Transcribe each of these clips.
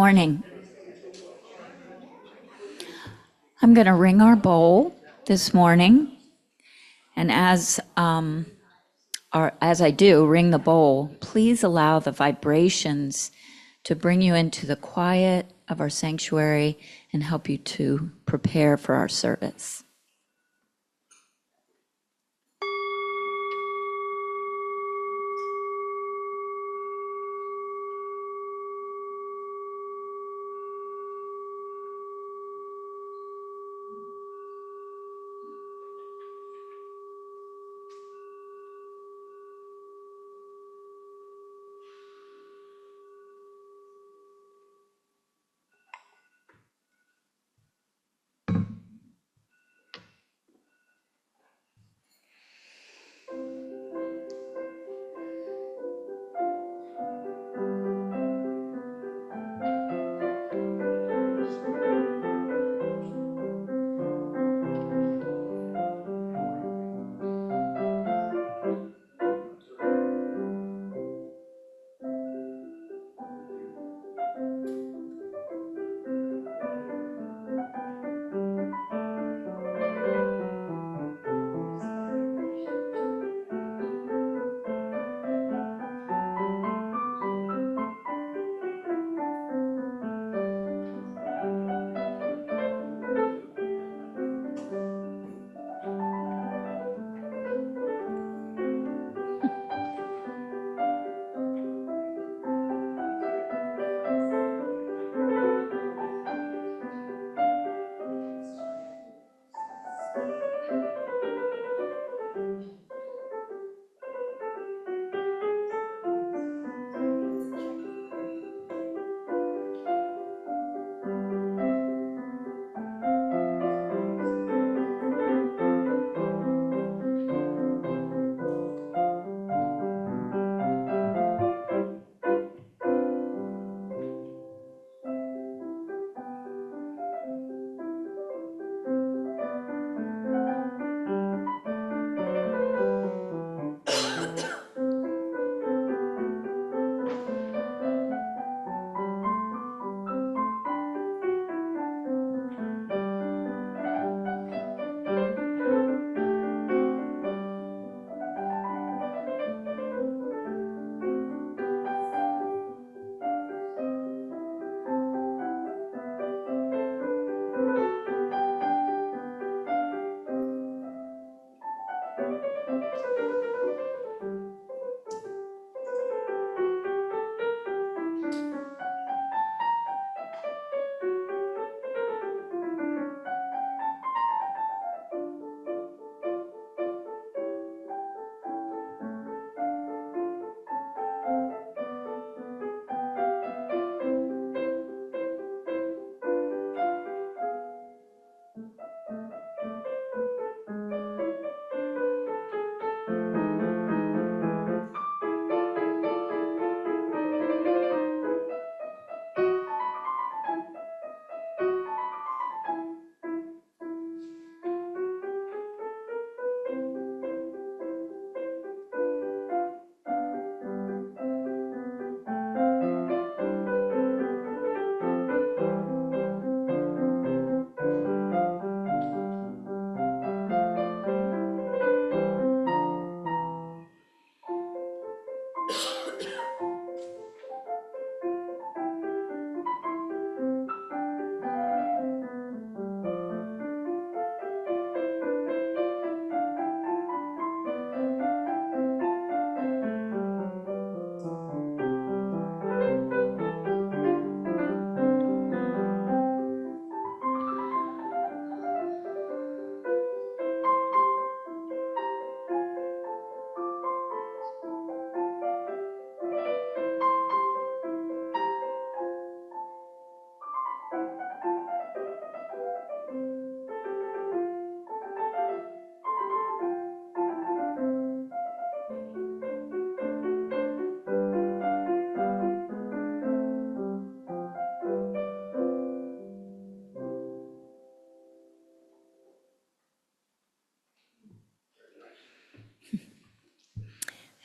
morning. I'm going to ring our bowl this morning. And as I do, ring the bowl, please allow the vibrations to bring you into the quiet of our sanctuary and help you to prepare for our service.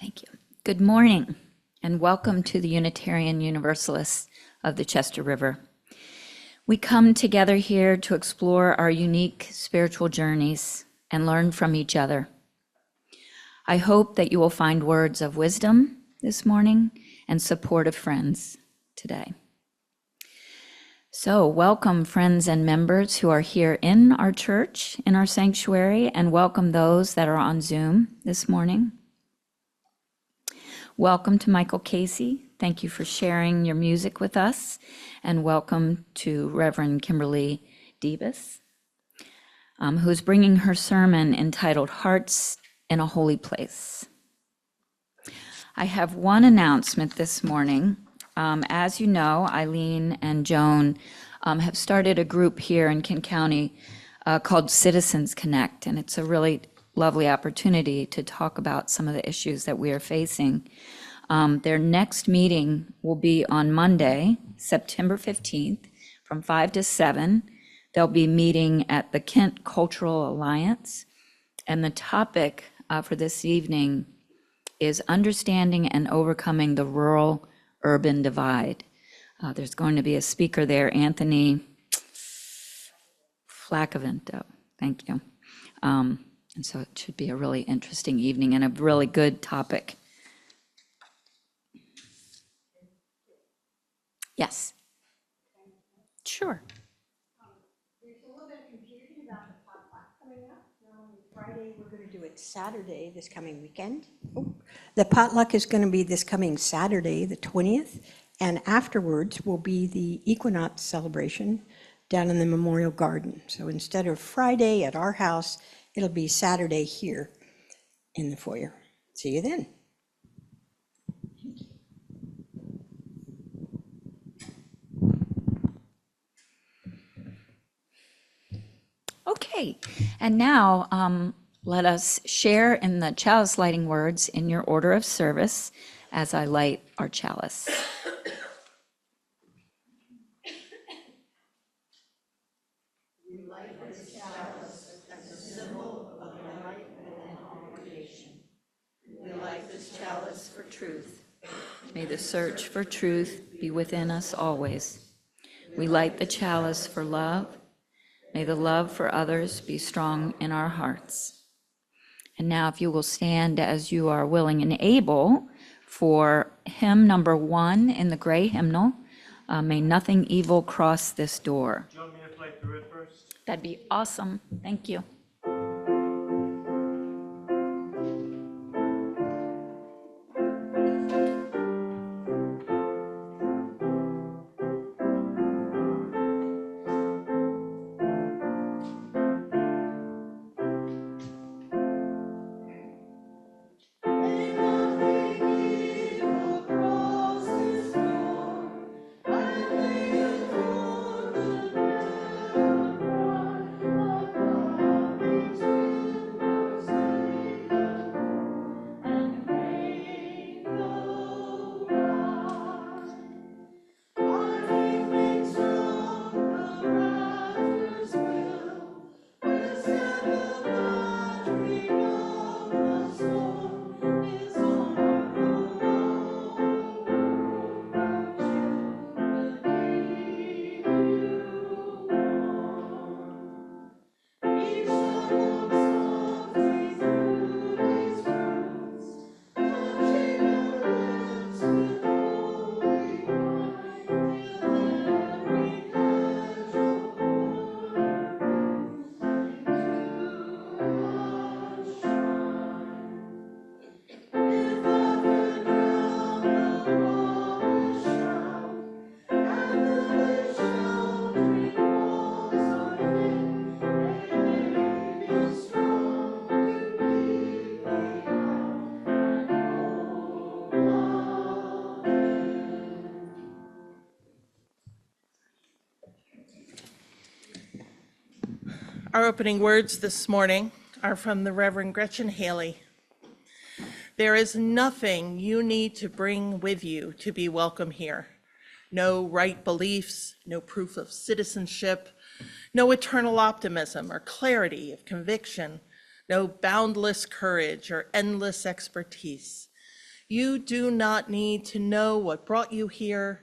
Thank you. Good morning, and welcome to the Unitarian Universalist of the Chester River. We come together here to explore our unique spiritual journeys and learn from each other. I hope that you will find words of wisdom this morning and supportive friends today. So welcome friends and members who are here in our church, in our sanctuary, and welcome those that are on Zoom this morning. Welcome to Michael Casey. Thank you for sharing your music with us. And welcome to Reverend Kimberly Debus, who's bringing her sermon entitled Hearts in a Holy Place. I have one announcement this morning. As you know, Eileen and Joan have started a group here in Kent County called Citizens Connect, and it's a really lovely opportunity to talk about some of the issues that we are facing. Their next meeting will be on Monday, September 15th, from 5 to 7. They'll be meeting at the Kent Cultural Alliance, and the topic for this evening is understanding and overcoming the rural-urban divide. There's going to be a speaker there, Anthony Flacavento. Thank you. And so it should be a really interesting evening and a really good topic. Yes. Sure. There's a little bit of confusion about the potluck coming up. Normally Friday, we're going to do it Saturday this coming weekend. The potluck is going to be this coming Saturday, the 20th, and afterwards will be the equinox celebration down in the Memorial Garden. So instead of Friday at our house, it'll be Saturday here in the foyer. See you then. Okay, and now let us share in the chalice lighting words in your order of service as I light our chalice. We light this chalice as a symbol of light and congregation. We light this chalice for truth. May the search for truth be within us always. We light the chalice for love. May the love for others be strong in our hearts. And now if you will stand as you are willing and able for hymn number 1 in the gray hymnal, May Nothing Evil Cross This Door. Do you want me to play through it first? That'd be awesome. Thank you. Our opening words this morning are from the Reverend Gretchen Haley. There is nothing you need to bring with you to be welcome here. No right beliefs, no proof of citizenship, no eternal optimism or clarity of conviction, no boundless courage or endless expertise. You do not need to know what brought you here,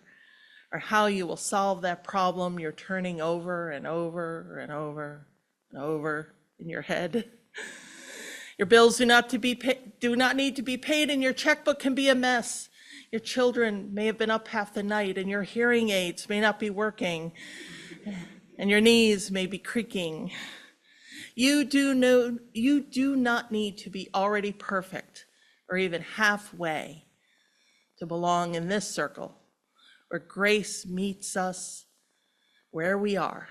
or how you will solve that problem you're turning over and over and over and over in your head. Your bills do not need to be paid, and your checkbook can be a mess. Your children may have been up half the night, and your hearing aids may not be working, and your knees may be creaking. You do not need to be already perfect or even halfway to belong in this circle where grace meets us where we are,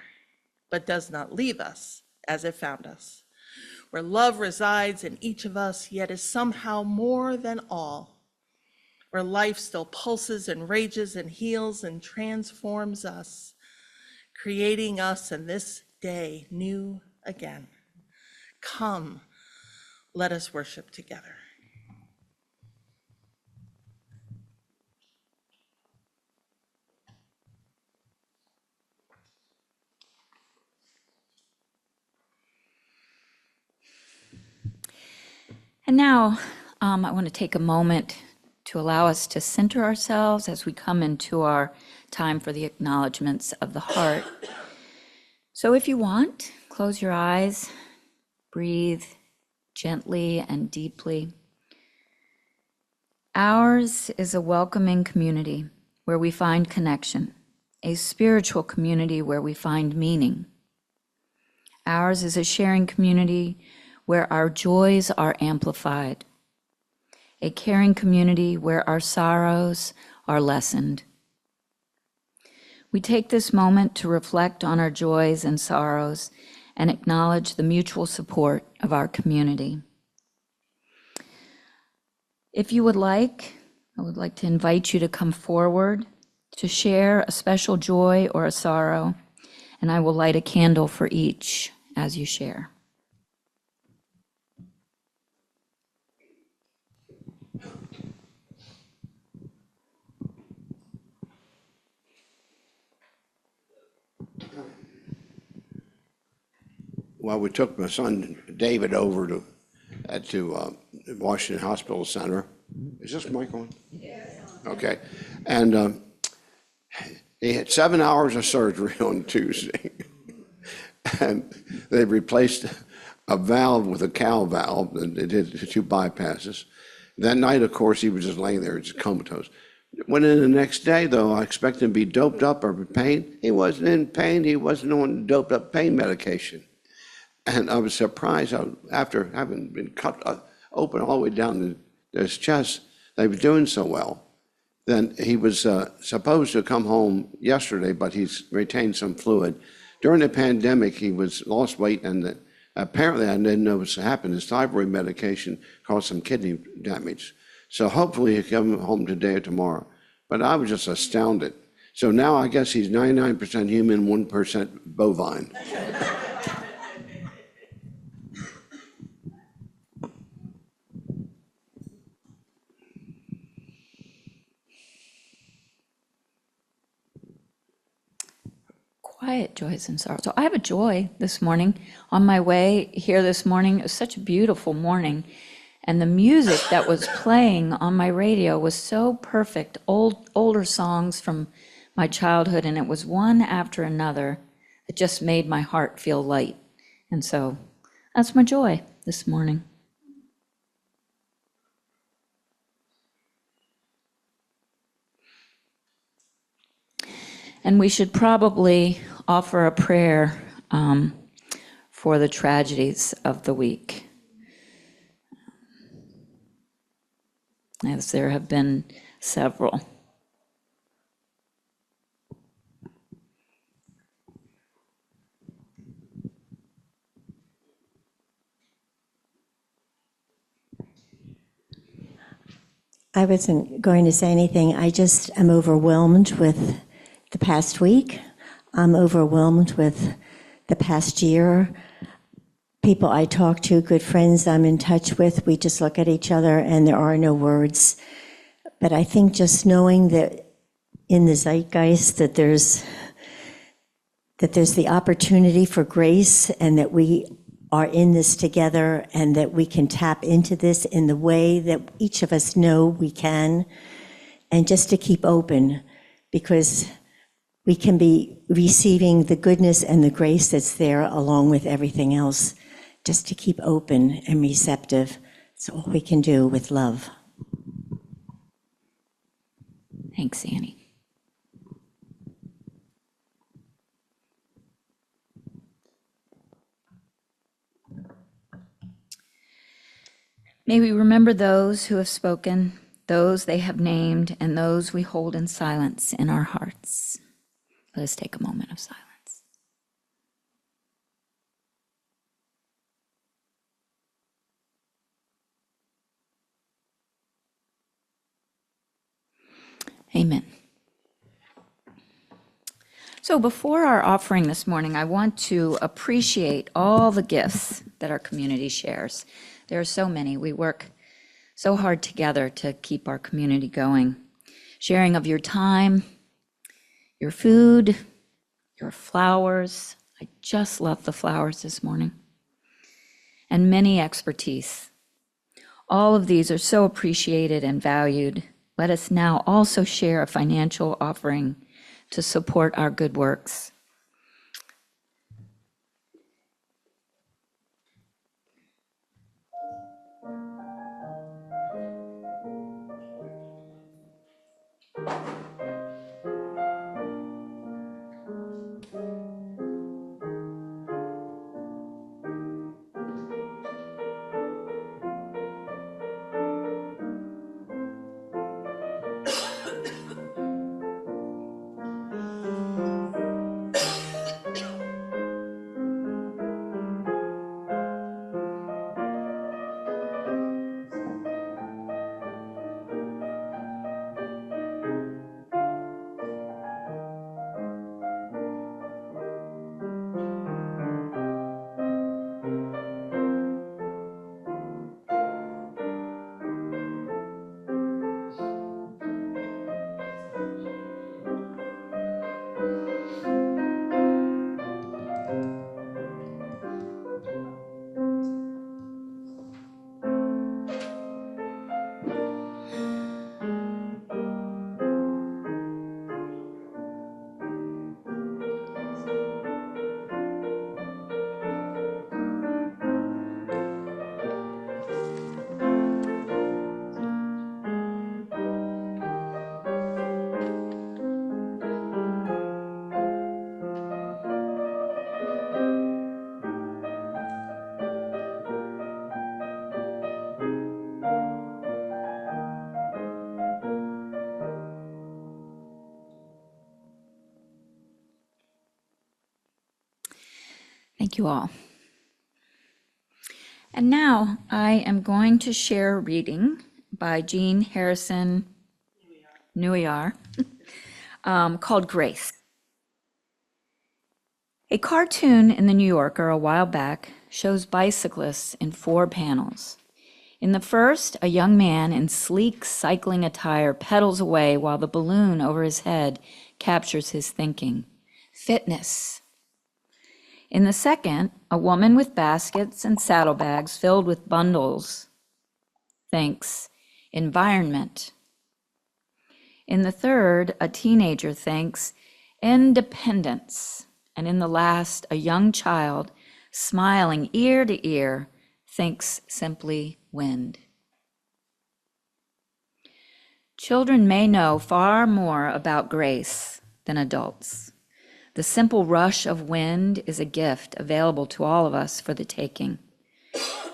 but does not leave us as it found us, where love resides in each of us, yet is somehow more than all, where life still pulses and rages and heals and transforms us, creating us in this day new again. Come, let us worship together. And now I want to take a moment to allow us to center ourselves as we come into our time for the acknowledgements of the heart. So if you want, close your eyes, breathe gently and deeply. Ours is a welcoming community where we find connection, a spiritual community where we find meaning. Ours is a sharing community where our joys are amplified, a caring community where our sorrows are lessened. We take this moment to reflect on our joys and sorrows and acknowledge the mutual support of our community. If you would like, I would like to invite you to come forward to share a special joy or a sorrow, and I will light a candle for each as you share. Well, we took my son David over to Washington Hospital Center. Is this mic on? Yes. Okay. And he had 7 hours of surgery on Tuesday. And they replaced a valve with a cow valve, and they did 2 bypasses. That night, of course, he was just laying there, just comatose. Went in the next day, though, I expected him to be doped up or in pain. He wasn't in pain. He wasn't on doped up pain medication. And I was surprised after having been cut open all the way down to his chest, they were doing so well. Then he was supposed to come home yesterday, but he's retained some fluid. During the pandemic, he lost weight, and apparently, I didn't know what's happened. His thyroid medication caused some kidney damage. So hopefully he'll come home today or tomorrow. But I was just astounded. So now I guess he's 99% human, 1% bovine. Quiet joys and sorrows. So I have a joy this morning. On my way here this morning, it was such a beautiful morning. And the music that was playing on my radio was so perfect, older songs from my childhood, and it was one after another that just made my heart feel light. And so that's my joy this morning. And we should probably offer a prayer for the tragedies of the week, as there have been several. I wasn't going to say anything. I just am overwhelmed with the past week. I'm overwhelmed with the past year. People I talk to, good friends I'm in touch with, we just look at each other and there are no words. But I think just knowing that in the zeitgeist that there's the opportunity for grace, and that we are in this together, and that we can tap into this in the way that each of us know we can, and just to keep open, because we can be receiving the goodness and the grace that's there along with everything else, just to keep open and receptive. It's all we can do with love. Thanks, Annie. May we remember those who have spoken, those they have named, and those we hold in silence in our hearts. Let us take a moment of silence. Amen. So before our offering this morning, I want to appreciate all the gifts that our community shares. There are so many. We work so hard together to keep our community going. Sharing of your time, your food, your flowers. I just love the flowers this morning. And many expertise. All of these are so appreciated and valued. Let us now also share a financial offering to support our good works. Thank you all. And now I am going to share a reading by Jean Harrison Nuyar called Grace. A cartoon in the New Yorker a while back shows bicyclists in 4 panels. In the first, a young man in sleek cycling attire pedals away while the balloon over his head captures his thinking. Fitness. In the second, a woman with baskets and saddlebags filled with bundles thinks environment. In the third, a teenager thinks independence. And in the last, a young child smiling ear to ear thinks simply wind. Children may know far more about grace than adults. The simple rush of wind is a gift available to all of us for the taking.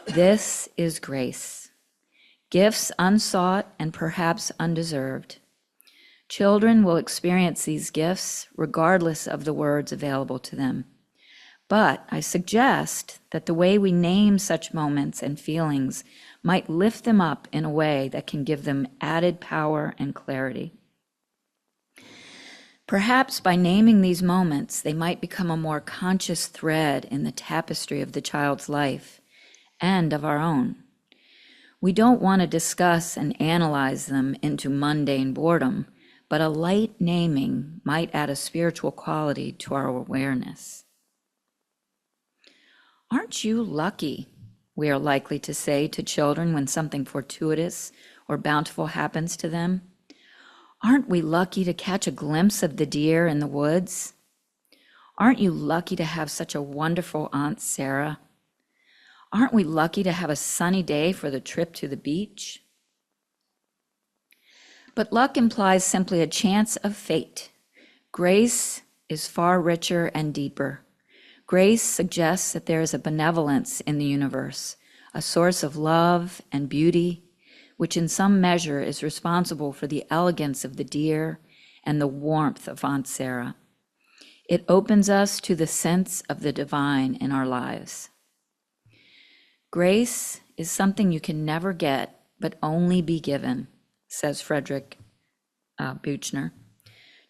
This is grace. Gifts unsought and perhaps undeserved. Children will experience these gifts regardless of the words available to them. But I suggest that the way we name such moments and feelings might lift them up in a way that can give them added power and clarity. Perhaps by naming these moments, they might become a more conscious thread in the tapestry of the child's life and of our own. We don't want to discuss and analyze them into mundane boredom, but a light naming might add a spiritual quality to our awareness. Aren't you lucky, we are likely to say to children when something fortuitous or bountiful happens to them? Aren't we lucky to catch a glimpse of the deer in the woods? Aren't you lucky to have such a wonderful Aunt Sarah? Aren't we lucky to have a sunny day for the trip to the beach? But luck implies simply a chance of fate. Grace is far richer and deeper. Grace suggests that there is a benevolence in the universe, a source of love and beauty, which in some measure is responsible for the elegance of the deer and the warmth of Aunt Sarah. It opens us to the sense of the divine in our lives. Grace is something you can never get, but only be given, says Frederick Buechner.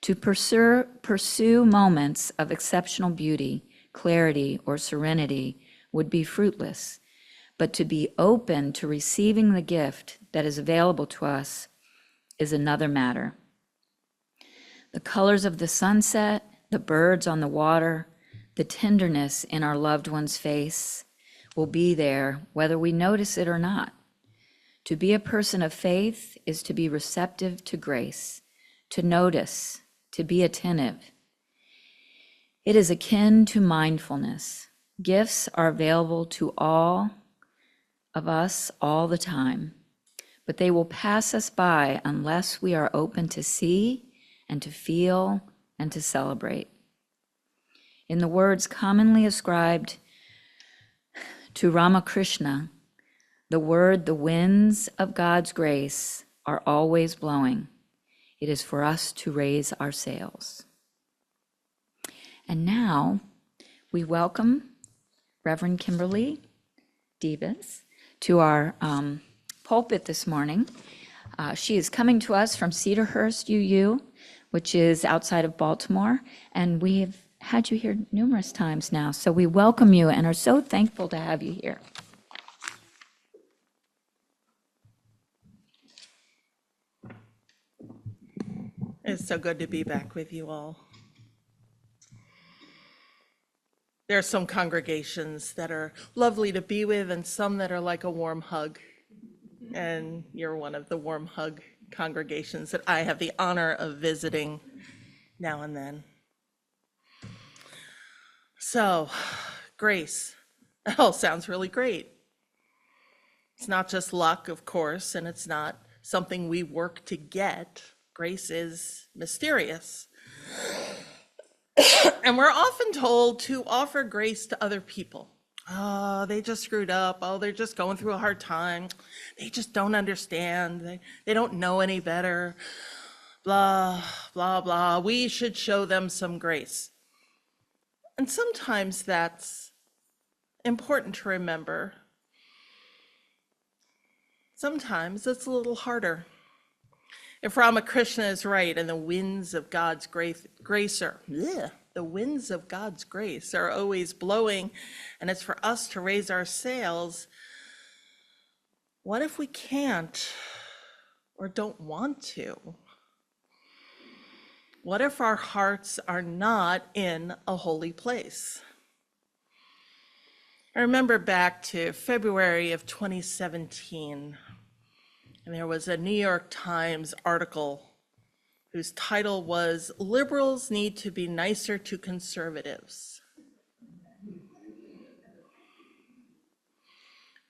To pursue moments of exceptional beauty, clarity, or serenity would be fruitless, but to be open to receiving the gift that is available to us is another matter. The colors of the sunset, the birds on the water, the tenderness in our loved one's face will be there whether we notice it or not. To be a person of faith is to be receptive to grace, to notice, to be attentive. It is akin to mindfulness. Gifts are available to all of us all the time, but they will pass us by unless we are open to see and to feel and to celebrate. In the words commonly ascribed to Ramakrishna, the winds of God's grace are always blowing. It is for us to raise our sails. And now we welcome Reverend Kimberly Davis to our pulpit this morning. She is coming to us from Cedarhurst UU, which is outside of Baltimore, and we've had you here numerous times now, so we welcome you and are so thankful to have you here. It's so good to be back with you all. There are some congregations that are lovely to be with and some that are like a warm hug. And you're one of the warm hug congregations that I have the honor of visiting now and then. So, grace. That all sounds really great. It's not just luck, of course, and it's not something we work to get. Grace is mysterious. And we're often told to offer grace to other people. Oh, they just screwed up. Oh, they're just going through a hard time. They just don't understand. They don't know any better. Blah, blah, blah. We should show them some grace. And sometimes that's important to remember. Sometimes it's a little harder. If Ramakrishna is right and the winds of God's grace are, the winds of God's grace are always blowing and it's for us to raise our sails, what if we can't or don't want to? What if our hearts are not in a holy place? I remember back to February of 2017, and there was a New York Times article whose title was, "Liberals Need to Be Nicer to Conservatives."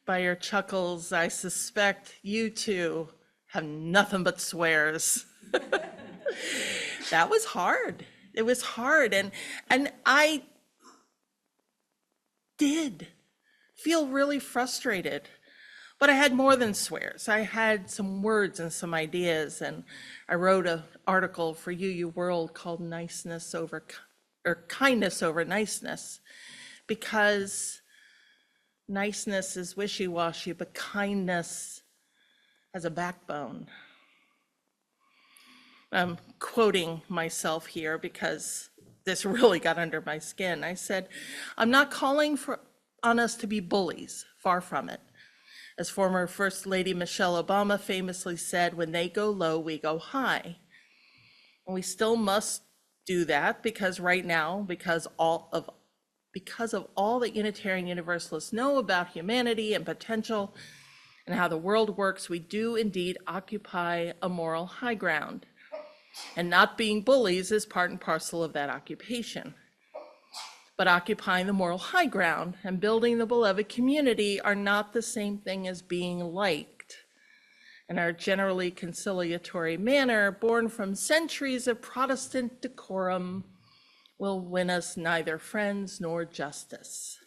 By your chuckles, I suspect you too have nothing but swears. That was hard. It was hard. And I did feel really frustrated. But I had more than swears. I had some words and some ideas. And I wrote an article for UU World called Kindness Over Niceness. Because niceness is wishy-washy, but kindness has a backbone. I'm quoting myself here because this really got under my skin. I said, I'm not calling on us to be bullies, far from it. As former First Lady Michelle Obama famously said, when they go low, we go high. And we still must do that because right now, because of all that Unitarian Universalists know about humanity and potential and how the world works, we do indeed occupy a moral high ground. And not being bullies is part and parcel of that occupation. But occupying the moral high ground and building the beloved community are not the same thing as being liked. And our generally conciliatory manner, born from centuries of Protestant decorum, will win us neither friends nor justice.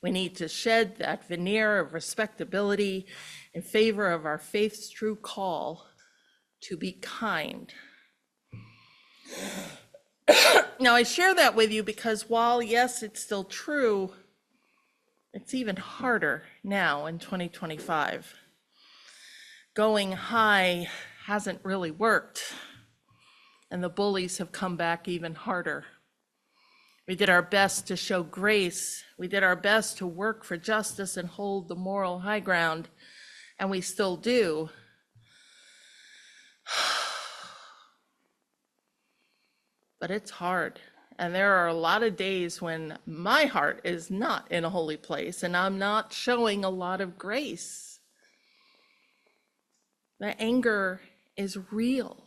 We need to shed that veneer of respectability in favor of our faith's true call to be kind. Now, I share that with you because while, yes, it's still true, it's even harder now in 2025. Going high hasn't really worked, and the bullies have come back even harder. We did our best to show grace. We did our best to work for justice and hold the moral high ground, and we still do. But it's hard. And there are a lot of days when my heart is not in a holy place and I'm not showing a lot of grace. The anger is real.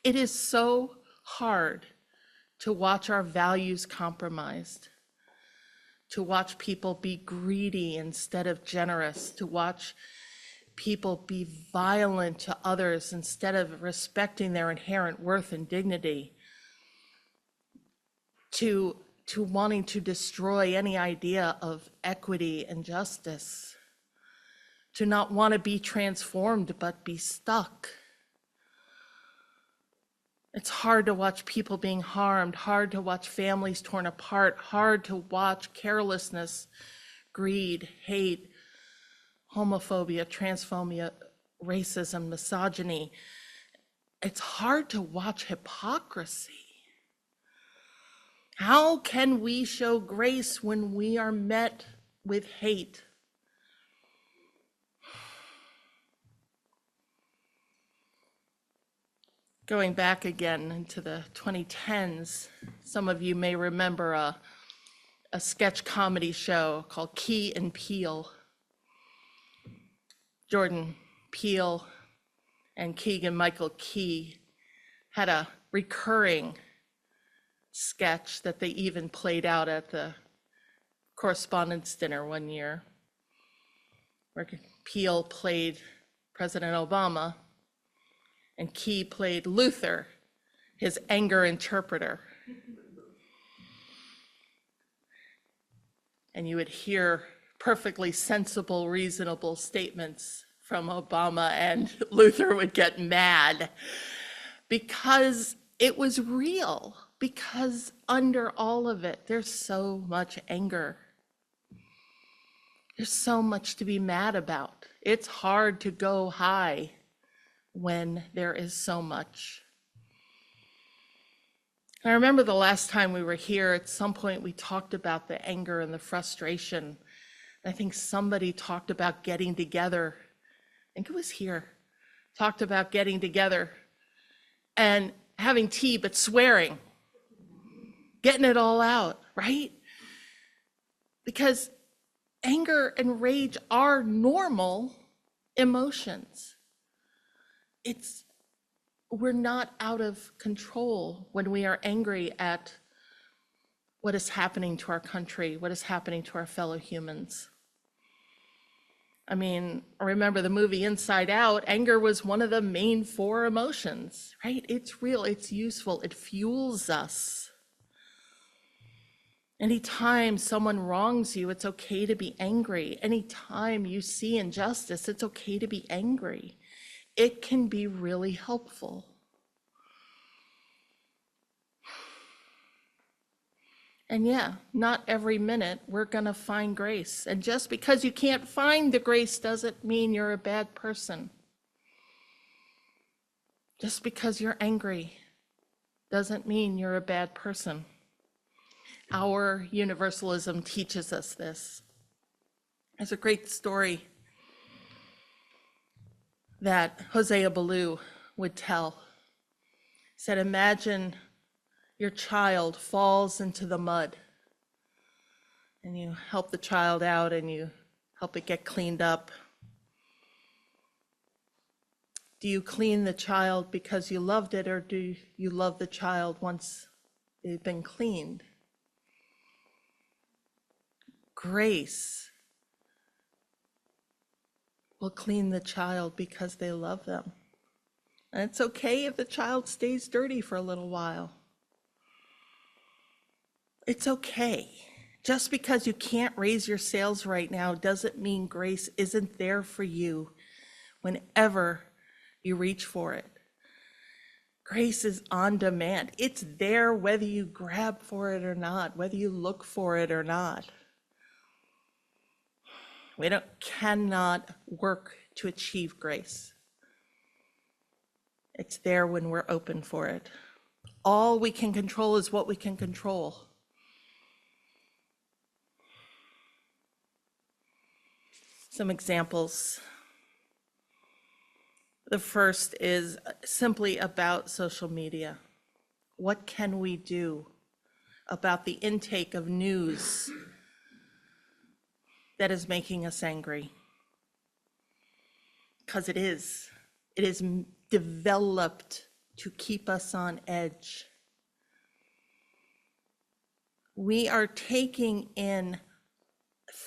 It is so hard to watch our values compromised, to watch people be greedy instead of generous, to watch people be violent to others instead of respecting their inherent worth and dignity, to wanting to destroy any idea of equity and justice, to not want to be transformed but be stuck. It's hard to watch people being harmed, hard to watch families torn apart, hard to watch carelessness, greed, hate, homophobia, transphobia, racism, misogyny. It's hard to watch hypocrisy. How can we show grace when we are met with hate? Going back again into the 2010s, some of you may remember a sketch comedy show called Key and Peele. Jordan Peele and Keegan-Michael Key had a recurring sketch that they even played out at the correspondence dinner one year, where Peele played President Obama and Key played Luther, his anger interpreter. And you would hear perfectly sensible, reasonable statements from Obama, and Luther would get mad because it was real, because under all of it, there's so much anger. There's so much to be mad about. It's hard to go high when there is so much. I remember the last time we were here, at some point we talked about the anger and the frustration. I think somebody talked about getting together. I think it was here. Talked about getting together and having tea, but swearing, getting it all out, right? Because anger and rage are normal emotions. We're not out of control when we are angry at what is happening to our country, what is happening to our fellow humans. I mean, remember the movie Inside Out, anger was one of the main 4 emotions, right? It's real, it's useful, it fuels us. Anytime someone wrongs you, it's okay to be angry. Anytime you see injustice, it's okay to be angry. It can be really helpful. And yeah, not every minute we're gonna find grace. And just because you can't find the grace doesn't mean you're a bad person. Just because you're angry doesn't mean you're a bad person. Our universalism teaches us this. There's a great story that Hosea Ballou would tell. He said, imagine your child falls into the mud and you help the child out and you help it get cleaned up. Do you clean the child because you loved it, or do you love the child once they've been cleaned? Grace will clean the child because they love them. And it's okay if the child stays dirty for a little while. It's okay. Just because you can't raise your sales right now doesn't mean grace isn't there for you whenever you reach for it. Grace is on demand. It's there whether you grab for it or not, whether you look for it or not. We cannot work to achieve grace. It's there when we're open for it. All we can control is what we can control. Some examples. The first is simply about social media. What can we do about the intake of news that is making us angry? Because it is developed to keep us on edge. We are taking in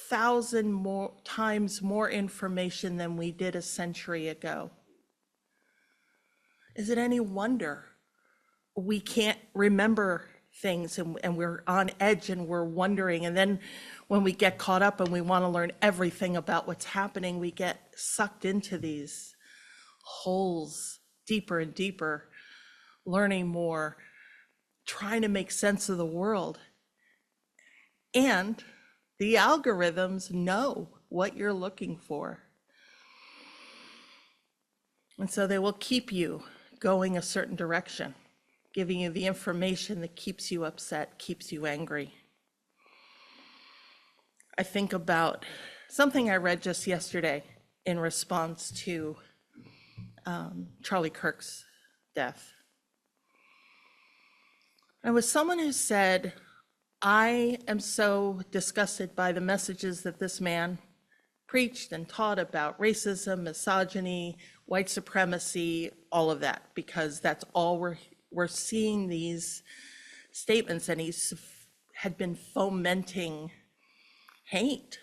1,000 times more information than we did a century ago. Is it any wonder we can't remember things and we're on edge and we're wondering, and then when we get caught up and we want to learn everything about what's happening, we get sucked into these holes deeper and deeper, learning more, trying to make sense of the world. And the algorithms know what you're looking for. And so they will keep you going a certain direction, giving you the information that keeps you upset, keeps you angry. I think about something I read just yesterday in response to Charlie Kirk's death. It was someone who said, I am so disgusted by the messages that this man preached and taught about racism, misogyny, white supremacy, all of that, because that's all we're seeing these statements, and he's had been fomenting hate.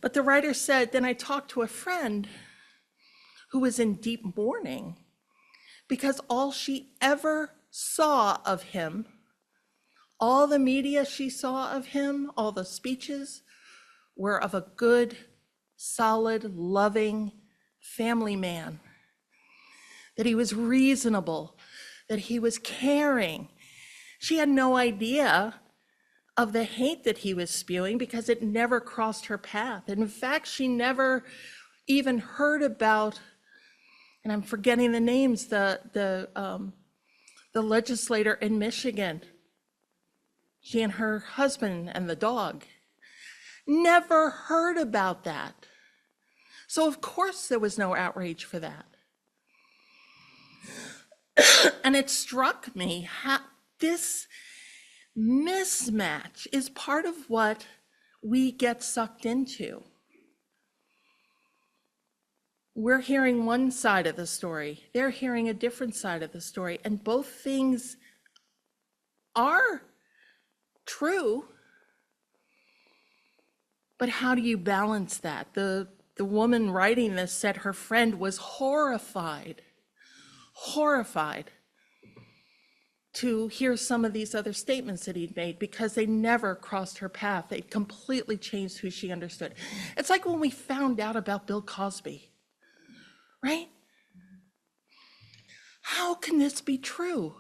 But the writer said, then I talked to a friend who was in deep mourning because all she ever saw of him, all the media she saw of him, all the speeches, were of a good, solid, loving family man, that he was reasonable, that he was caring. She had no idea of the hate that he was spewing because it never crossed her path. And in fact, she never even heard about, and I'm forgetting the names, the legislator in Michigan. She and her husband and the dog never heard about that. So of course there was no outrage for that. And it struck me how this mismatch is part of what we get sucked into. We're hearing one side of the story, they're hearing a different side of the story, and both things are true. But how do you balance that? The woman writing this said her friend was horrified to hear some of these other statements that he'd made because they never crossed her path. They completely changed who she understood. It's like when we found out about Bill Cosby, right? How can this be true?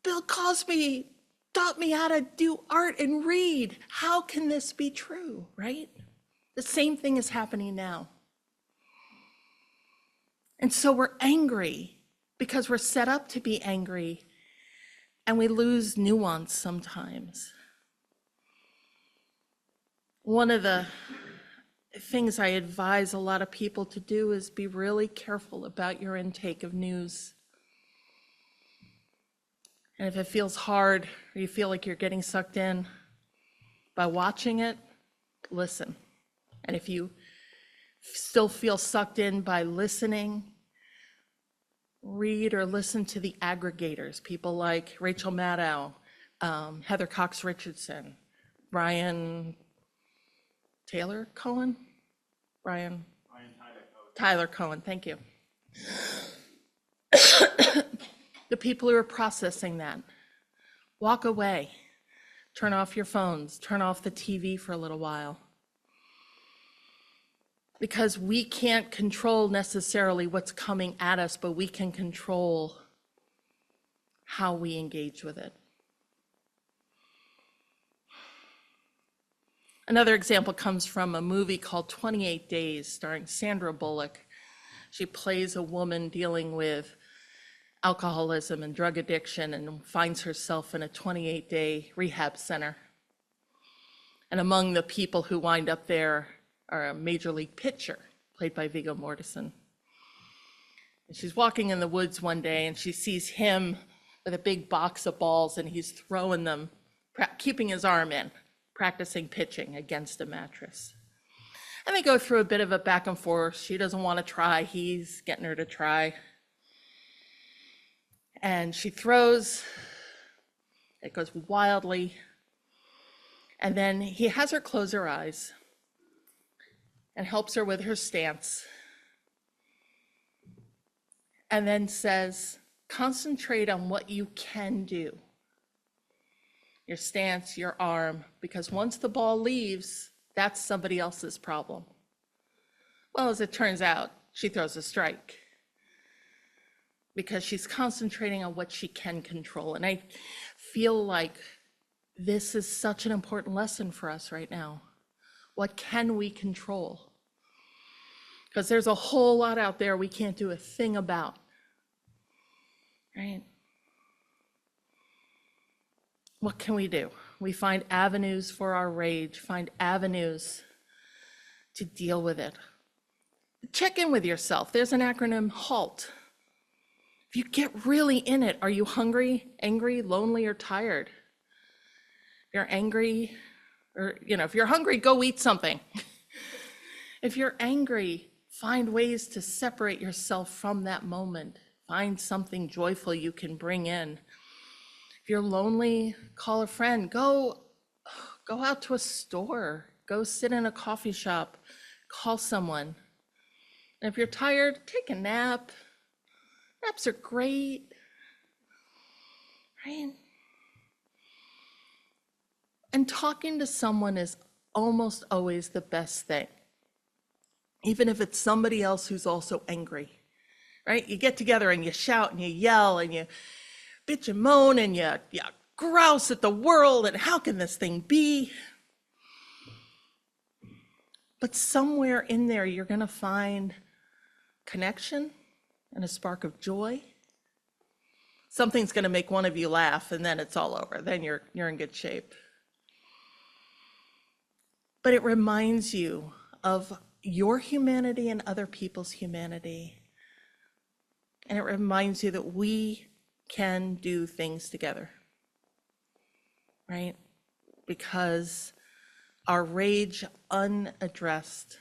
Bill Cosby taught me how to do art and read. How can this be true, right? The same thing is happening now. And so we're angry because we're set up to be angry, and we lose nuance sometimes. One of the things I advise a lot of people to do is be really careful about your intake of news. And if it feels hard, or you feel like you're getting sucked in by watching it, listen. And if you still feel sucked in by listening, read or listen to the aggregators, people like Rachel Maddow, Heather Cox Richardson, Brian Taylor Cohen? Brian Tyler Cohen, thank you. The people who are processing that. Walk away, turn off your phones, turn off the TV for a little while. Because we can't control necessarily what's coming at us, but we can control how we engage with it. Another example comes from a movie called 28 Days, starring Sandra Bullock. She plays a woman dealing with alcoholism and drug addiction and finds herself in a 28-day rehab center. And among the people who wind up there are a major league pitcher, played by Viggo Mortensen. And she's walking in the woods one day and she sees him with a big box of balls and he's throwing them, keeping his arm in, practicing pitching against a mattress. And they go through a bit of a back and forth. She doesn't want to try, he's getting her to try. And she throws, it goes wildly. And then he has her close her eyes and helps her with her stance. And then says, concentrate on what you can do. Your stance, your arm, because once the ball leaves, that's somebody else's problem. Well, as it turns out, she throws a strike because she's concentrating on what she can control. And I feel like this is such an important lesson for us right now. What can we control? Because there's a whole lot out there we can't do a thing about, right? What can we do? We find avenues for our rage, find avenues to deal with it. Check in with yourself. There's an acronym, HALT. If you get really in it, are you hungry, angry, lonely, or tired? If you're angry, or if you're hungry, go eat something. If you're angry, find ways to separate yourself from that moment. Find something joyful you can bring in. If you're lonely, call a friend. Go out to a store. Go sit in a coffee shop. Call someone. And if you're tired, take a nap. Naps are great, right? And talking to someone is almost always the best thing, even if it's somebody else who's also angry, right? You get together and you shout and you yell and you bitch and moan and you grouse at the world and how can this thing be? But somewhere in there, you're gonna find connection and a spark of joy. Something's gonna make one of you laugh and then it's all over. Then you're in good shape. But it reminds you of your humanity and other people's humanity. And it reminds you that we can do things together, right? Because our rage unaddressed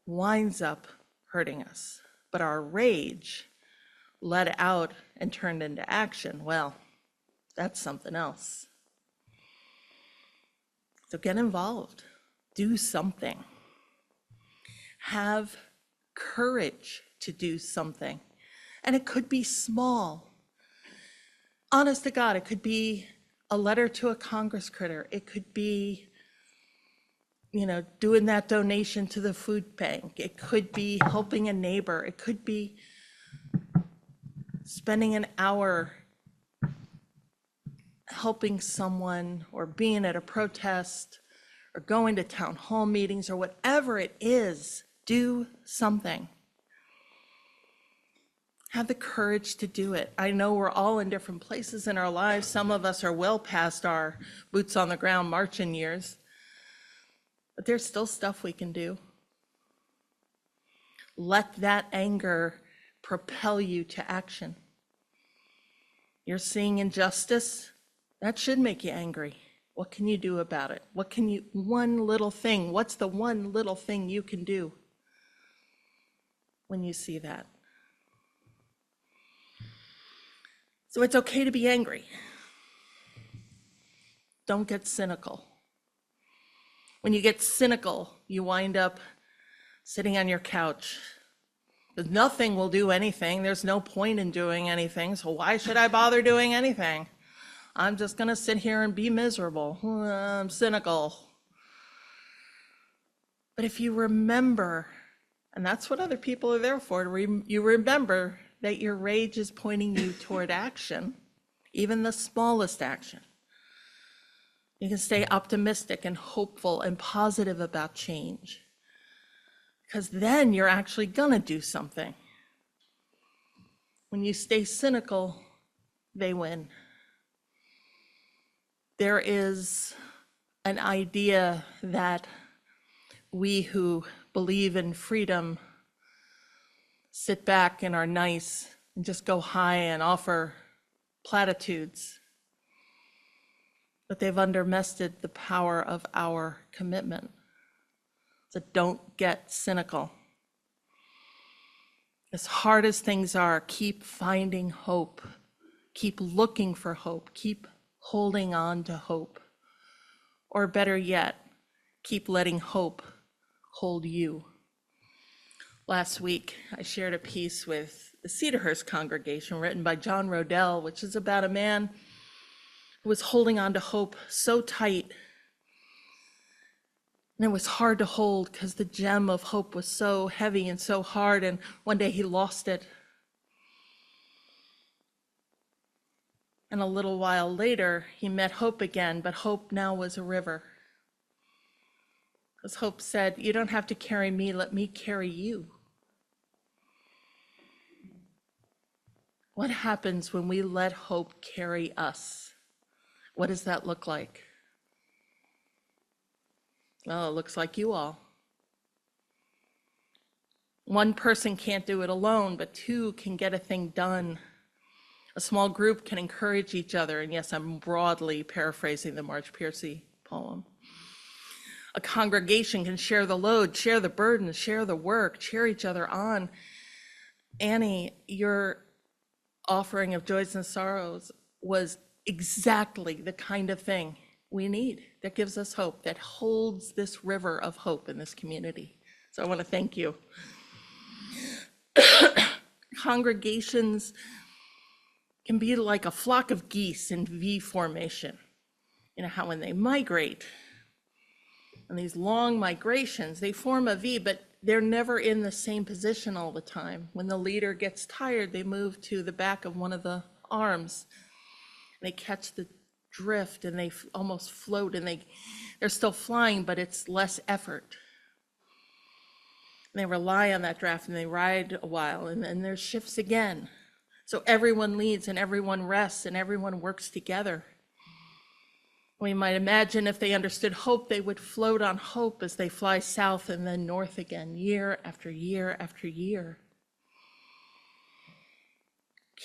winds up hurting us. But our rage let out and turned into action, well, that's something else. So get involved, do something. Have courage to do something. And it could be small. Honest to God, it could be a letter to a Congress critter. It could be, doing that donation to the food bank. It could be helping a neighbor. It could be spending an hour helping someone or being at a protest or going to town hall meetings or whatever it is, do something. Have the courage to do it. I know we're all in different places in our lives. Some of us are well past our boots on the ground marching years, but there's still stuff we can do. Let that anger propel you to action. You're seeing injustice, that should make you angry. What can you do about it? One little thing, what's the one little thing you can do when you see that? So it's okay to be angry. Don't get cynical. When you get cynical, you wind up sitting on your couch. Because nothing will do anything. There's no point in doing anything. So why should I bother doing anything? I'm just going to sit here and be miserable. I'm cynical. But if you remember, and that's what other people are there for, you remember that your rage is pointing you toward action, even the smallest action. You can stay optimistic and hopeful and positive about change, because then you're actually going to do something. When you stay cynical, they win. There is an idea that we who believe in freedom sit back and are nice and just go high and offer platitudes, but they've underestimated the power of our commitment. So don't get cynical. As hard as things are, keep finding hope. Keep looking for hope. Keep holding on to hope. Or better yet, keep letting hope hold you. Last week, I shared a piece with the Cedarhurst congregation written by John Rodell, which is about a man who was holding on to hope so tight. And it was hard to hold because the gem of hope was so heavy and so hard, and one day he lost it. And a little while later, he met hope again, but hope now was a river. Because hope said, you don't have to carry me, let me carry you. What happens when we let hope carry us? What does that look like? Well, it looks like you all. One person can't do it alone, but two can get a thing done. A small group can encourage each other, and yes, I'm broadly paraphrasing the Marge Piercy poem. A congregation can share the load, share the burden, share the work, cheer each other on. Annie, your offering of joys and sorrows was exactly the kind of thing we need, that gives us hope, that holds this river of hope in this community. So I want to thank you. Congregations can be like a flock of geese in V formation. You know how when they migrate, and these long migrations, they form a V, but they're never in the same position all the time. When the leader gets tired, they move to the back of one of the arms. They catch the drift and they almost float, and they're still flying, but it's less effort. And they rely on that draft and they ride a while, and then there's shifts again. So everyone leads and everyone rests and everyone works together. We might imagine if they understood hope, they would float on hope as they fly south and then north again, year after year after year.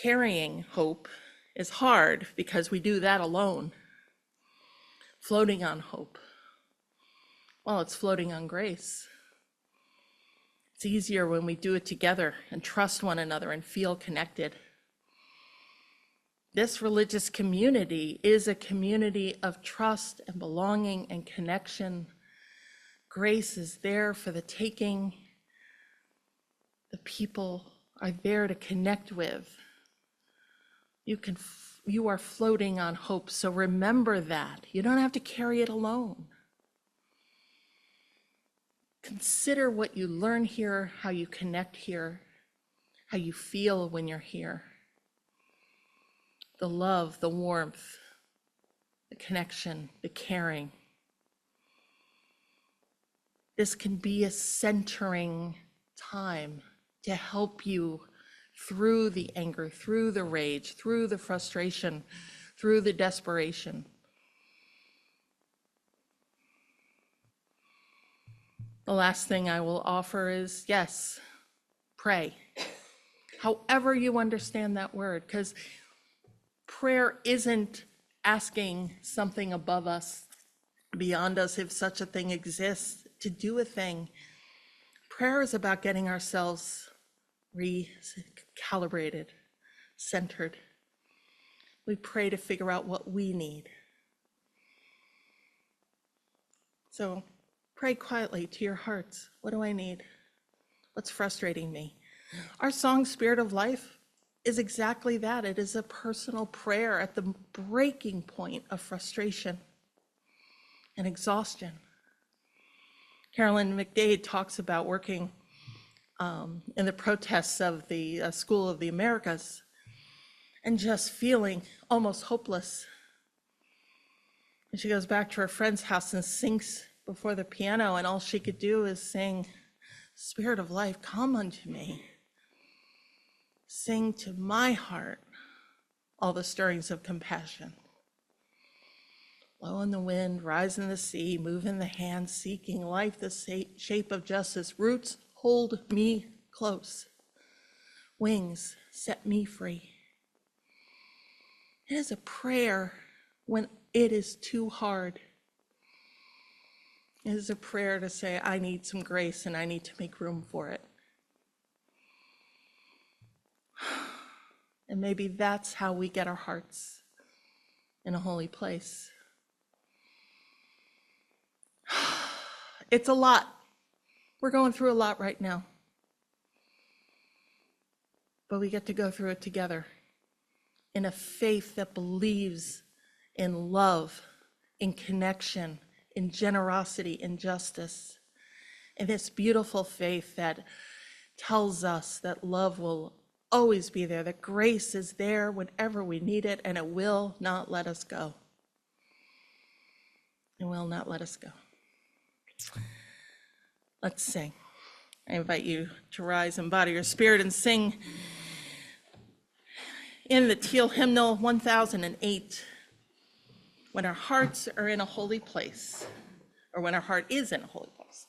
Carrying hope is hard because we do that alone. Floating on hope, well, it's floating on grace. It's easier when we do it together and trust one another and feel connected. This religious community is a community of trust and belonging and connection. Grace is there for the taking. The people are there to connect with. You are floating on hope, so remember that. You don't have to carry it alone. Consider what you learn here, how you connect here, how you feel when you're here. The love, the warmth, the connection, the caring. This can be a centering time to help you through the anger, through the rage, through the frustration, through the desperation. The last thing I will offer is, yes, pray. However you understand that word, because prayer isn't asking something above us, beyond us, if such a thing exists, to do a thing. Prayer is about getting ourselves recalibrated, centered. We pray to figure out what we need. So pray quietly to your hearts. What do I need? What's frustrating me? Our song, Spirit of Life, is exactly that. It is a personal prayer at the breaking point of frustration and exhaustion. Carolyn McDade talks about working in the protests of the School of the Americas and just feeling almost hopeless. And she goes back to her friend's house and sinks before the piano, and all she could do is sing, Spirit of Life, come unto me. Sing to my heart all the stirrings of compassion. Blow in the wind, rise in the sea, move in the hand, seeking life, the shape of justice. Roots, hold me close. Wings, set me free. It is a prayer when it is too hard. It is a prayer to say, I need some grace and I need to make room for it. And maybe that's how we get our hearts in a holy place. It's a lot. We're going through a lot right now. But we get to go through it together in a faith that believes in love, in connection, in generosity, in justice. And this beautiful faith that tells us that love will always be there, that grace is there whenever we need it, and it will not let us go. It will not let us go. Let's sing. I invite you to rise and body your spirit and sing in the Teal Hymnal 1008, when our hearts are in a holy place, or when our heart is in a holy place.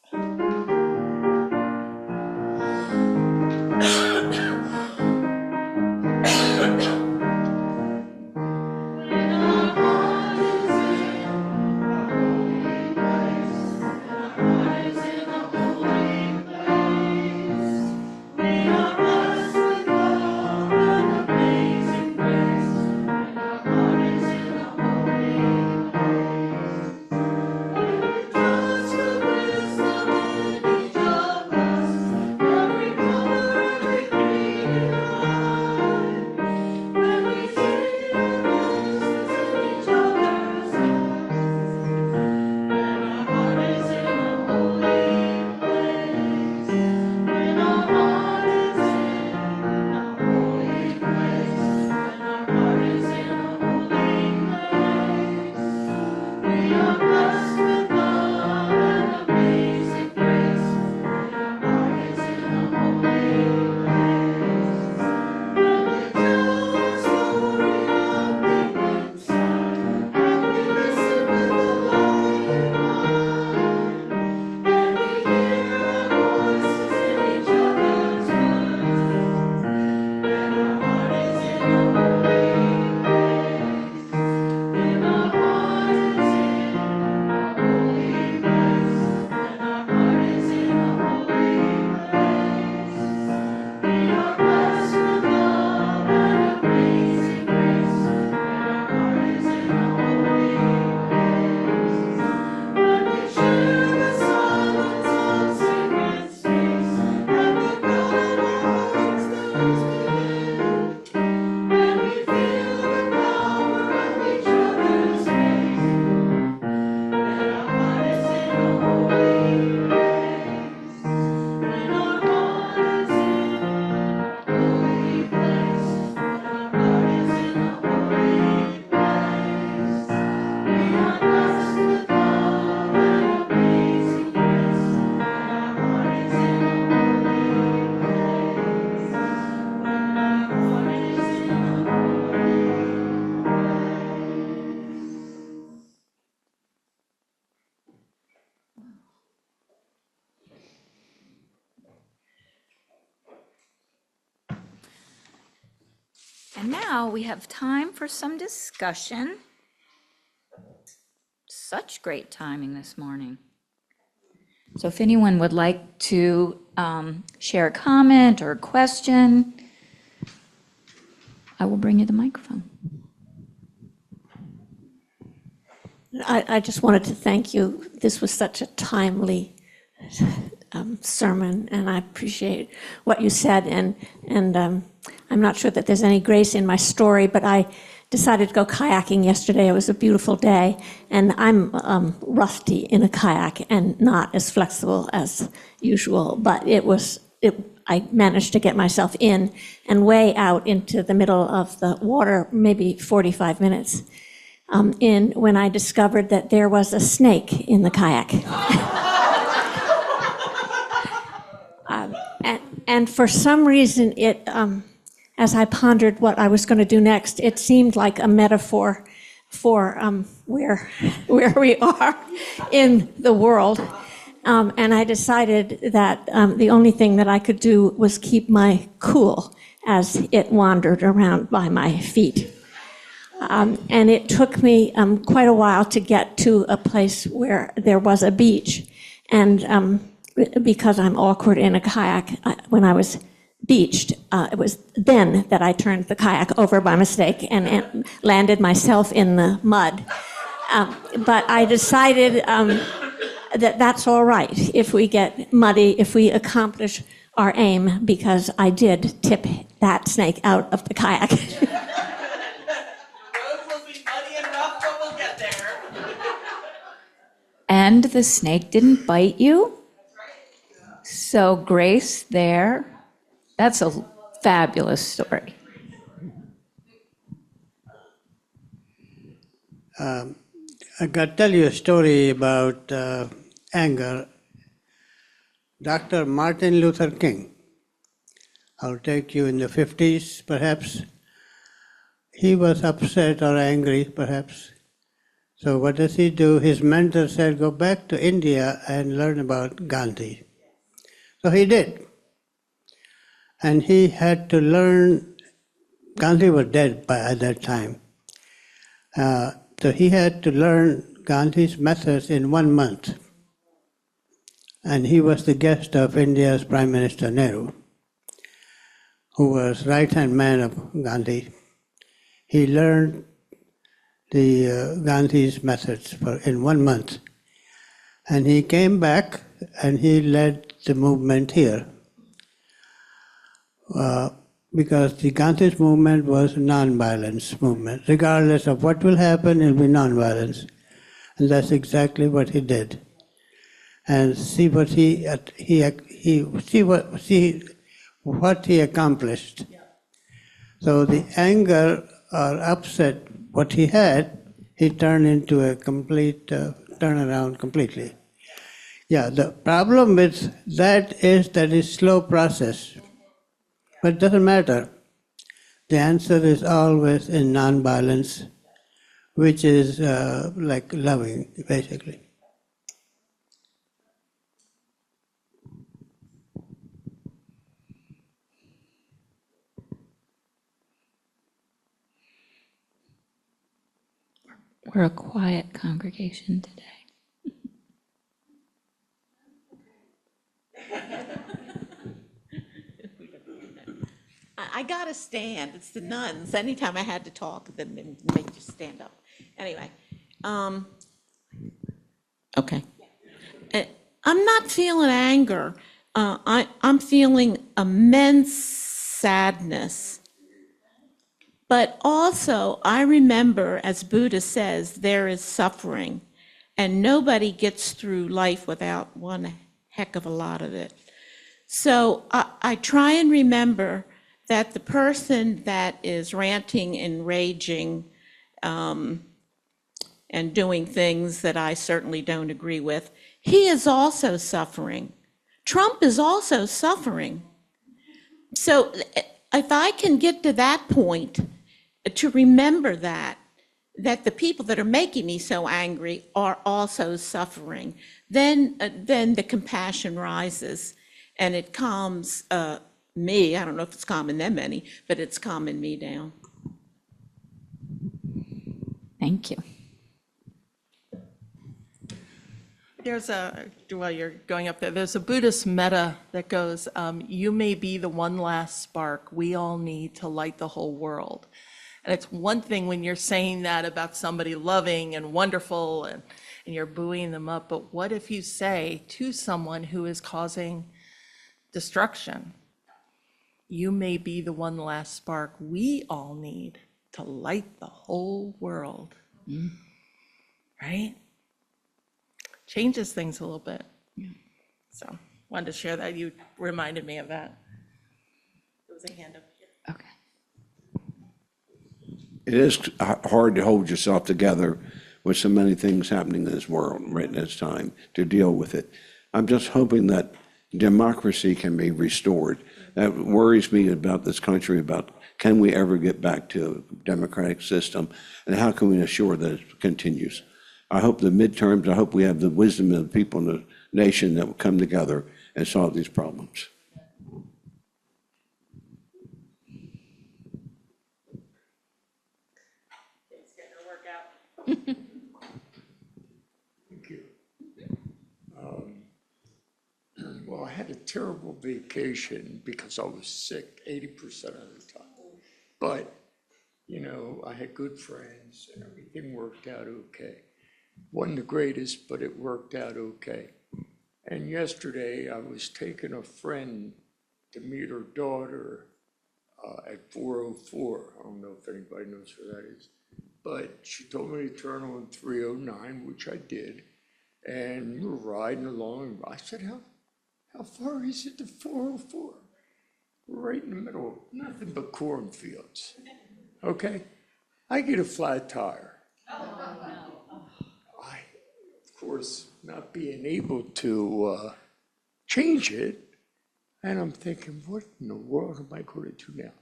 And now we have time for some discussion. such great timing this morning. So if anyone would like to share a comment or a question, I will bring you the microphone. I just wanted to thank you. This was such a timely sermon, and I appreciate what you said. And I'm not sure that there's any grace in my story, but I decided to go kayaking yesterday. It was a beautiful day, and I'm rusty in a kayak and not as flexible as usual. But I managed to get myself in and way out into the middle of the water, maybe 45 minutes. When I discovered that there was a snake in the kayak. And for some reason, as I pondered what I was going to do next, it seemed like a metaphor for where we are in the world. And I decided that the only thing that I could do was keep my cool as it wandered around by my feet. And it took me quite a while to get to a place where there was a beach. And because I'm awkward in a kayak, when I was beached, it was then that I turned the kayak over by mistake and landed myself in the mud. But I decided that that's all right if we get muddy, if we accomplish our aim, because I did tip that snake out of the kayak. And the snake didn't bite you? So Grace there, that's a fabulous story. I got to tell you a story about anger. Dr. Martin Luther King, I'll take you in the 50s perhaps. He was upset or angry perhaps. So what does he do? His mentor said, go back to India and learn about Gandhi. So he did. And he had to learn, Gandhi was dead at that time. So he had to learn Gandhi's methods in 1 month. And he was the guest of India's Prime Minister Nehru, who was right-hand man of Gandhi. He learned the Gandhi's methods in 1 month. And he came back and he led the movement here. Because the Gandhi's movement was a non-violence movement. Regardless of what will happen, it will be non-violence. And that's exactly what he did. And see what he accomplished. So the anger or upset what he had, he turned into a complete turnaround completely. Yeah, the problem with that is that it's a slow process. But it doesn't matter. The answer is always in nonviolence, which is like loving, basically. We're a quiet congregation today. I gotta stand. It's the nuns. Anytime I had to talk, then they make you stand up. Anyway, okay. I'm not feeling anger. I'm feeling immense sadness. But also, I remember, as Buddha says, there is suffering, and nobody gets through life without one heck of a lot of it. So I try and remember that the person that is ranting and raging and doing things that I certainly don't agree with, he is also suffering. Trump is also suffering. So if I can get to that point, to remember that the people that are making me so angry are also suffering, then the compassion rises and it calms me. I don't know if it's calming them any, but it's calming me down. Thank you. While you're going up there, there's a Buddhist metta that goes, you may be the one last spark we all need to light the whole world. And it's one thing when you're saying that about somebody loving and wonderful and you're buoying them up, but what if you say to someone who is causing destruction, you may be the one last spark we all need to light the whole world, right? Changes things a little bit. So wanted to share that. You reminded me of that. There was a hand up here. Okay. It is hard to hold yourself together with so many things happening in this world right in this time to deal with it. I'm just hoping that democracy can be restored. That worries me about this country, about can we ever get back to a democratic system, and how can we assure that it continues? I hope the midterms, I hope we have the wisdom of the people in the nation that will come together and solve these problems. It's getting to work out. Thank you. Well, I had a terrible vacation because I was sick 80% of the time. But, you know, I had good friends and everything worked out okay. Wasn't the greatest, but it worked out okay. And yesterday I was taking a friend to meet her daughter at 404. I don't know if anybody knows where that is. But she told me to turn on 309, which I did. And we were riding along. I said, how far is it to 404? We're right in the middle, nothing but cornfields. Okay? I get a flat tire. I, of course, not being able to change it, and I'm thinking, what in the world am I going to do now?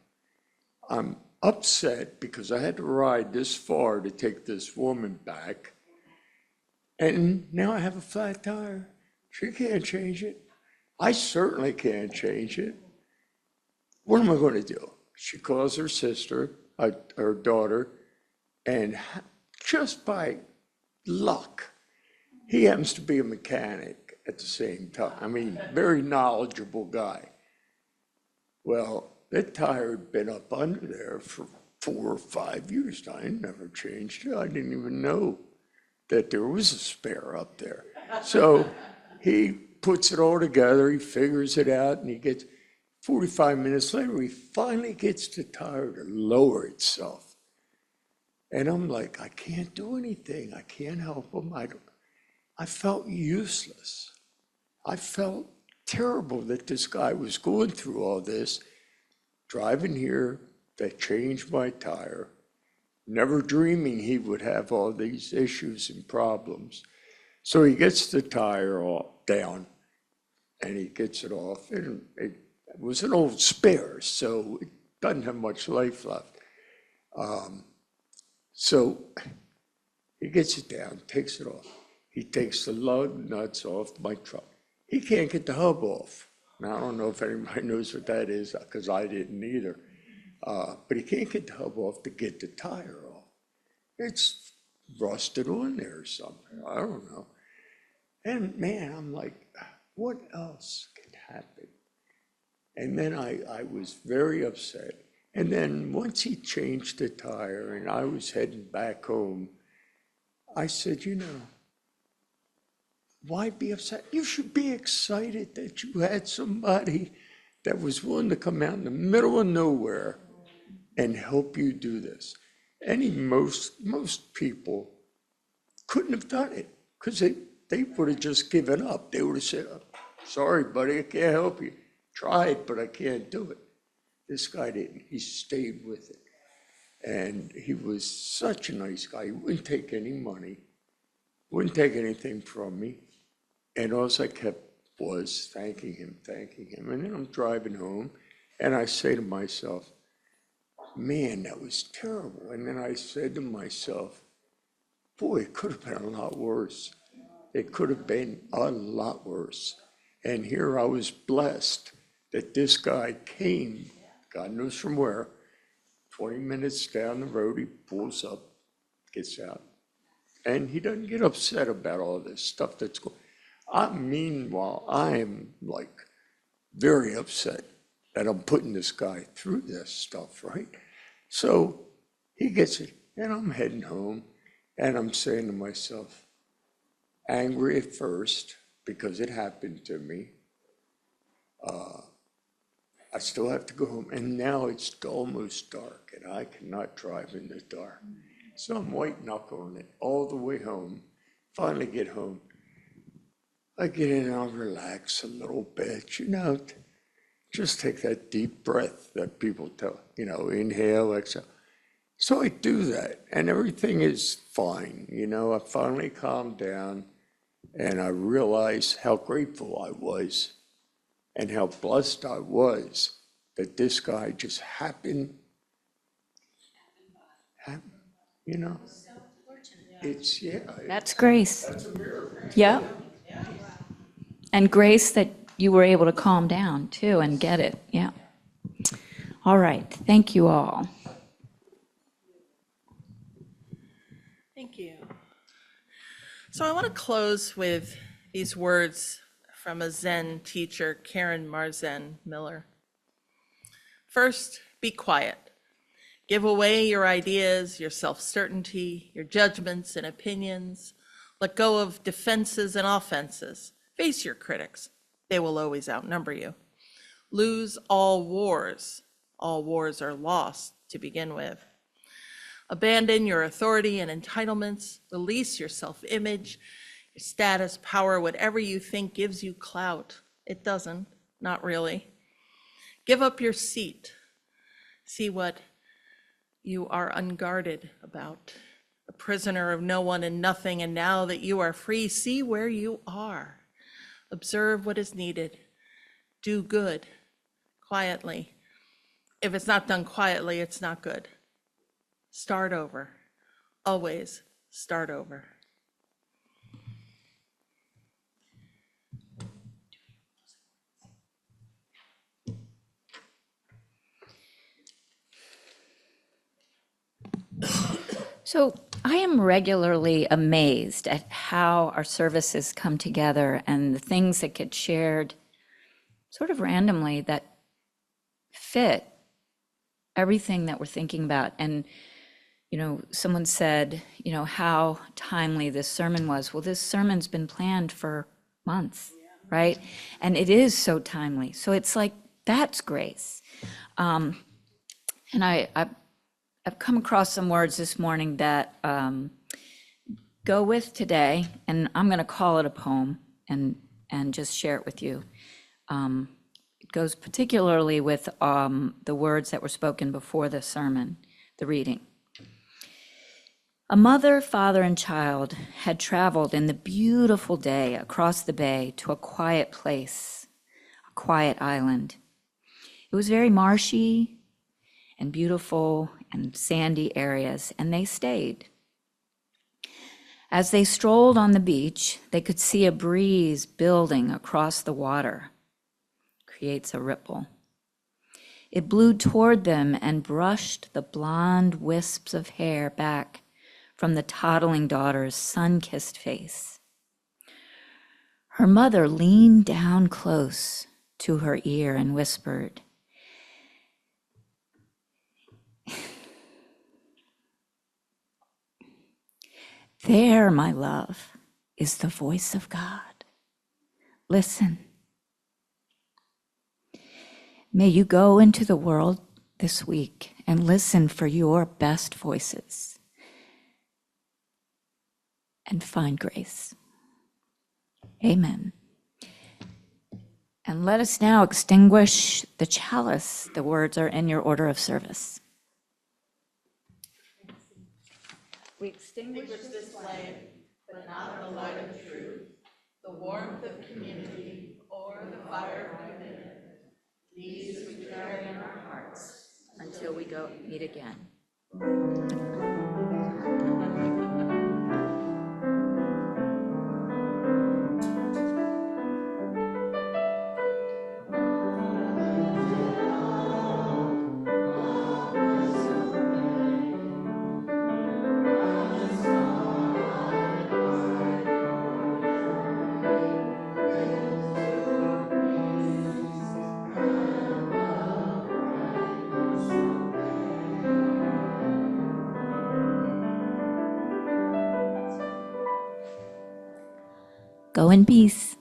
I'm upset because I had to ride this far to take this woman back, and now I have a flat tire. She can't change it. I certainly can't change it. What am I going to do? She calls her sister, her daughter, and just by luck, he happens to be a mechanic at the same time. I mean, very knowledgeable guy. Well, that tire had been up under there for 4 or 5 years. I never changed it. I didn't even know that there was a spare up there. So he puts it all together, he figures it out, and he gets 45 minutes later, he finally gets the tire to lower itself. And I'm like, I can't do anything. I can't help him. I felt useless. I felt terrible that this guy was going through all this, driving here, that changed my tire, never dreaming he would have all these issues and problems. So he gets the tire all down, and he gets it off, and it was an old spare, so it doesn't have much life left. So he gets it down, takes it off. He takes the lug nuts off my truck. He can't get the hub off. Now, I don't know if anybody knows what that is, because I didn't either. But he can't get the hub off to get the tire off. It's rusted on there or something. I don't know. And man, I'm like, what else could happen? And then I was very upset. And then once he changed the tire and I was heading back home, I said, you know, why be upset? You should be excited that you had somebody that was willing to come out in the middle of nowhere and help you do this. Most people couldn't have done it because they would have just given up. They would have said, oh, sorry, buddy, I can't help you. Tried, but I can't do it. This guy didn't. He stayed with it. And he was such a nice guy. He wouldn't take any money, wouldn't take anything from me. And all I kept was thanking him. And then I'm driving home, and I say to myself, man, that was terrible. And then I said to myself, boy, it could have been a lot worse. It could have been a lot worse. And here I was blessed that this guy came, God knows from where, 20 minutes down the road, he pulls up, gets out. And he doesn't get upset about all this stuff that's going on. Meanwhile, I am like very upset that I'm putting this guy through this stuff, right? So he gets it, and I'm heading home, and I'm saying to myself, angry at first because it happened to me. I still have to go home, and now it's almost dark, and I cannot drive in the dark. So I'm white knuckling it all the way home. Finally get home. I get in and I'll relax a little bit, just take that deep breath that people tell, inhale, exhale. So I do that, and everything is fine, I finally calmed down, and I realized how grateful I was and how blessed I was that this guy just happened, you know? It's, yeah. That's grace. Yeah. And grace that you were able to calm down too and get it. Yeah. All right. Thank you all. Thank you. So I want to close with these words from a Zen teacher, Karen Marzen Miller. First, be quiet. Give away your ideas, your self-certainty, your judgments and opinions. Let go of defenses and offenses. Face your critics. They will always outnumber you. Lose all wars. All wars are lost to begin with. Abandon your authority and entitlements. Release your self-image, your status, power, whatever you think gives you clout. It doesn't, not really. Give up your seat. See what you are unguarded about, a prisoner of no one and nothing, and now that you are free, see where you are. Observe what is needed. Do good, quietly. If it's not done quietly, it's not good. Start over. Always start over. So I am regularly amazed at how our services come together and the things that get shared sort of randomly that fit everything that we're thinking about. And, someone said, how timely this sermon was. Well, this sermon's been planned for months, right? And it is so timely. So it's like, that's grace. And I've come across some words this morning that go with today, and I'm going to call it a poem and just share it with you. It goes particularly with the words that were spoken before the sermon, the reading. A mother, father, and child had traveled in the beautiful day across the bay to a quiet place, a quiet island. It was very marshy and beautiful and sandy areas, and they stayed. As they strolled on the beach, they could see a breeze building across the water. Creates a ripple. It blew toward them and brushed the blonde wisps of hair back from the toddling daughter's sun-kissed face. Her mother leaned down close to her ear and whispered, "There, my love, is the voice of God. Listen. May you go into the world this week and listen for your best voices and find grace." Amen. And let us now extinguish the chalice. The words are in your order of service. We extinguish This flame, but not the light of truth, the warmth of community, or the fire of commitment. These we carry in our hearts until we go meet again. Go in peace.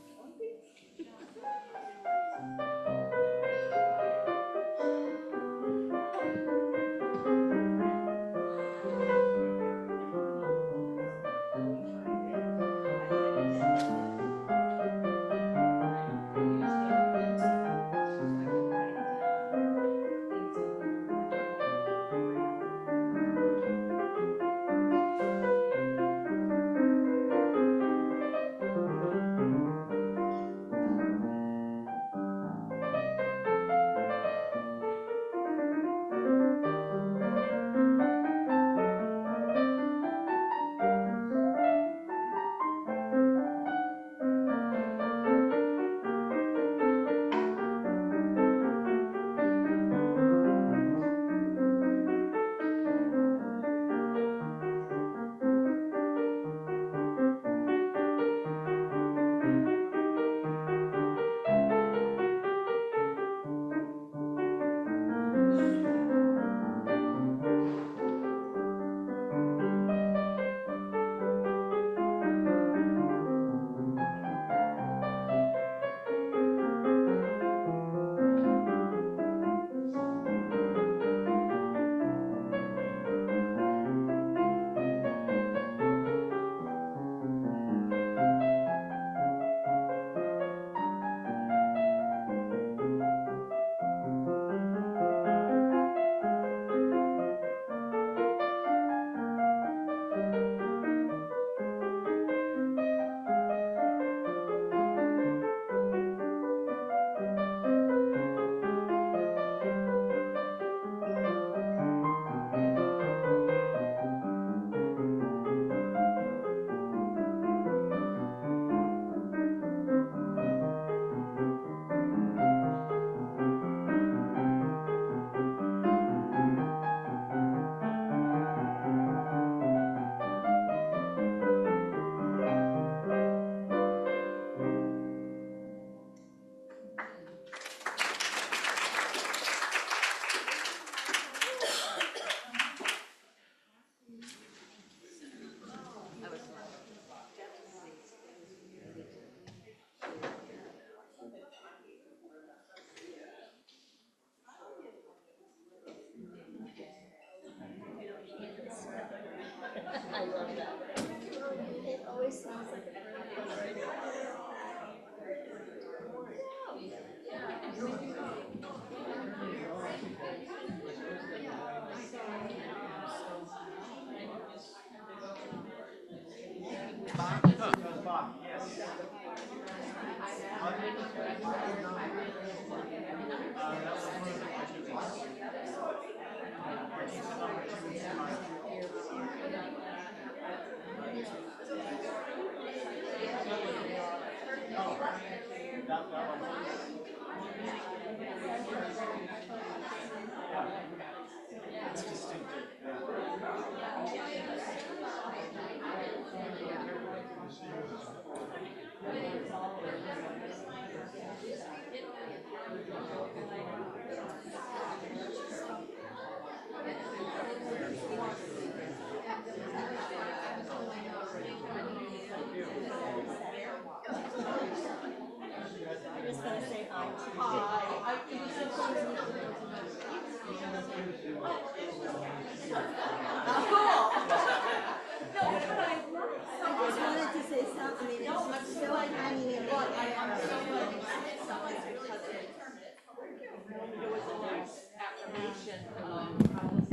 Affirmation of